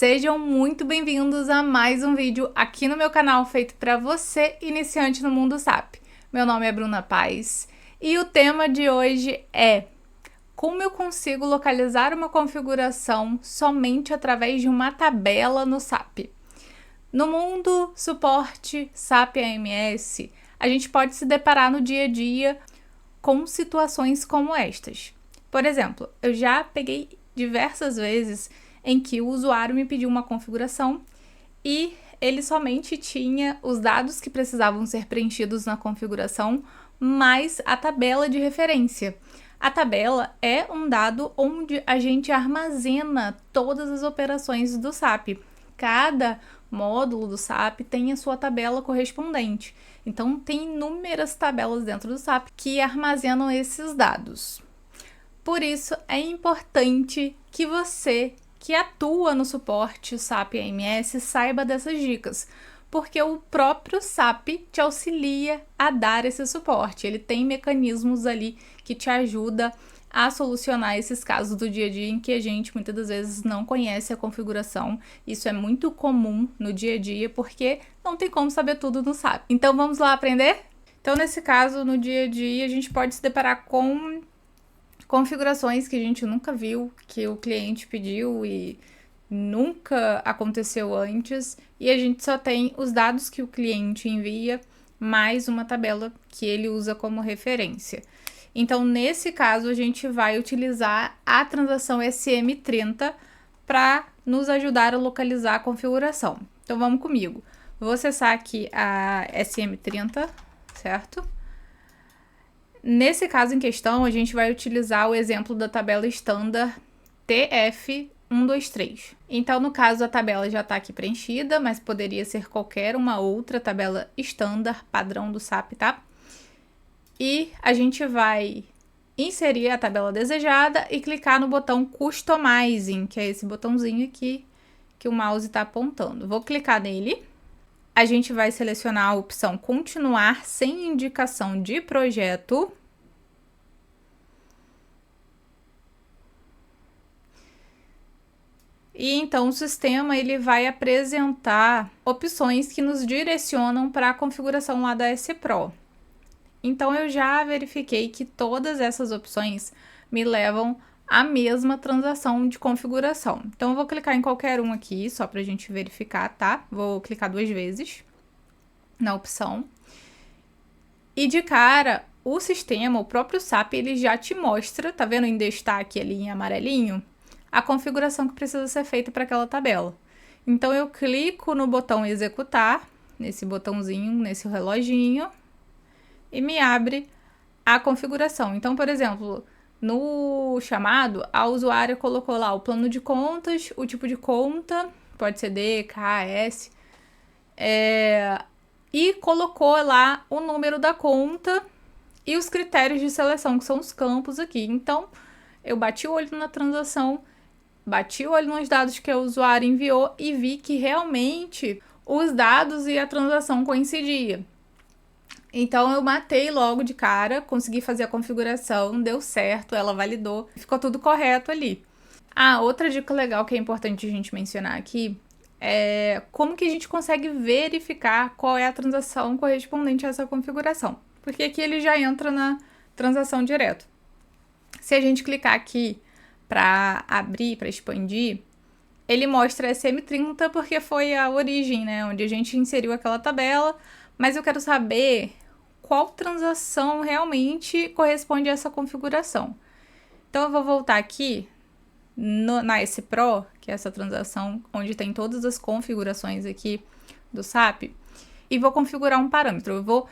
Sejam muito bem-vindos a mais um vídeo aqui no meu canal feito para você, iniciante no mundo SAP. Meu nome é Bruna Paz e o tema de hoje é como eu consigo localizar uma configuração somente através de uma tabela no SAP. No mundo suporte SAP AMS, a gente pode se deparar no dia a dia com situações como estas. Por exemplo, eu já peguei diversas vezes em que o usuário me pediu uma configuração e ele somente tinha os dados que precisavam ser preenchidos na configuração, mais a tabela de referência. A tabela é um dado onde a gente armazena todas as operações do SAP. Cada módulo do SAP tem a sua tabela correspondente. Então, tem inúmeras tabelas dentro do SAP que armazenam esses dados. Por isso, é importante que você que atua no suporte SAP AMS saiba dessas dicas, porque o próprio SAP te auxilia a dar esse suporte. Ele tem mecanismos ali que te ajuda a solucionar esses casos do dia a dia em que a gente muitas das vezes não conhece a configuração. Isso é muito comum no dia a dia, porque não tem como saber tudo no SAP. Então vamos lá aprender? Então nesse caso, no dia a dia, a gente pode se deparar com configurações que a gente nunca viu, que o cliente pediu e nunca aconteceu antes, e a gente só tem os dados que o cliente envia, mais uma tabela que ele usa como referência. Então, nesse caso, a gente vai utilizar a transação SM30 para nos ajudar a localizar a configuração. Então, vamos comigo. Vou acessar aqui a SM30, certo? Nesse caso em questão, a gente vai utilizar o exemplo da tabela standard TF123. Então, no caso, a tabela já está aqui preenchida, mas poderia ser qualquer uma outra tabela standard padrão do SAP, tá? E a gente vai inserir a tabela desejada e clicar no botão Customizing, que é esse botãozinho aqui que o mouse está apontando. Vou clicar nele. A gente vai selecionar a opção Continuar sem indicação de projeto. E então o sistema ele vai apresentar opções que nos direcionam para a configuração lá da S-Pro. Então eu já verifiquei que todas essas opções me levam à mesma transação de configuração. Então eu vou clicar em qualquer um aqui, só para a gente verificar, tá? Vou clicar 2 vezes na opção. E de cara, o sistema, o próprio SAP, ele já te mostra, tá vendo em destaque ali em amarelinho, a configuração que precisa ser feita para aquela tabela. Então eu clico no botão executar, nesse botãozinho, nesse reloginho, e me abre a configuração. Então, por exemplo, no chamado, a usuária colocou lá o plano de contas, o tipo de conta, pode ser D, K, S, e colocou lá o número da conta e os critérios de seleção, que são os campos aqui. Então, eu bati o olho na transação, bati o olho nos dados que o usuário enviou e vi que realmente os dados e a transação coincidiam. Então, eu matei logo de cara, consegui fazer a configuração, deu certo, ela validou, ficou tudo correto ali. Ah, outra dica legal que é importante a gente mencionar aqui é como que a gente consegue verificar qual é a transação correspondente a essa configuração. Porque aqui ele já entra na transação direto. Se a gente clicar aqui para abrir, para expandir, ele mostra SM30 porque foi a origem, né? Onde a gente inseriu aquela tabela, mas eu quero saber qual transação realmente corresponde a essa configuração. Então, eu vou voltar aqui na S-Pro, que é essa transação onde tem todas as configurações aqui do SAP, e vou configurar um parâmetro. Eu vou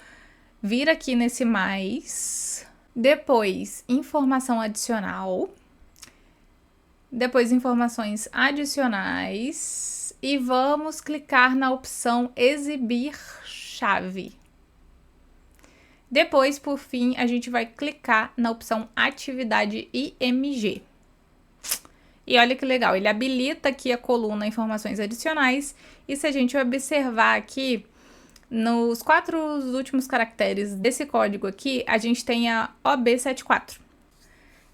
vir aqui nesse mais, depois informação adicional, depois informações adicionais, e vamos clicar na opção exibir chave. Depois, por fim, a gente vai clicar na opção atividade IMG. E olha que legal, ele habilita aqui a coluna informações adicionais, e se a gente observar aqui, nos 4 últimos caracteres desse código aqui, a gente tem a OB74.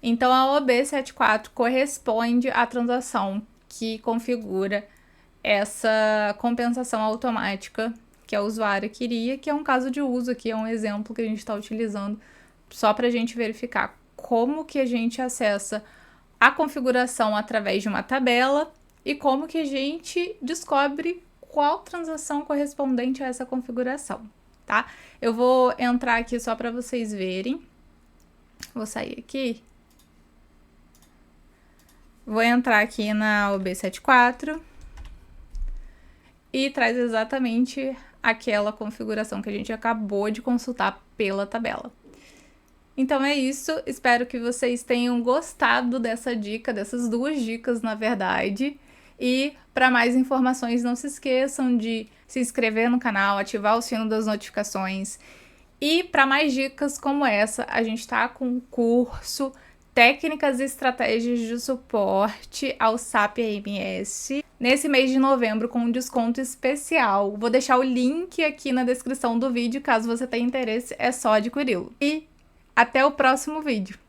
Então, a OB74 corresponde à transação que configura essa compensação automática que a usuária queria, que é um caso de uso aqui, é um exemplo que a gente está utilizando só para a gente verificar como que a gente acessa a configuração através de uma tabela e como que a gente descobre qual transação correspondente a essa configuração, tá? Eu vou entrar aqui só para vocês verem. Vou sair aqui. Vou entrar aqui na OB74 e traz exatamente aquela configuração que a gente acabou de consultar pela tabela. Então é isso, espero que vocês tenham gostado dessa dica, dessas duas dicas, na verdade. E para mais informações, não se esqueçam de se inscrever no canal, ativar o sino das notificações. E para mais dicas como essa, a gente está com o curso Técnicas e Estratégias de Suporte ao SAP AMS nesse mês de novembro com um desconto especial. Vou deixar o link aqui na descrição do vídeo, caso você tenha interesse, é só adquiri-lo. E até o próximo vídeo!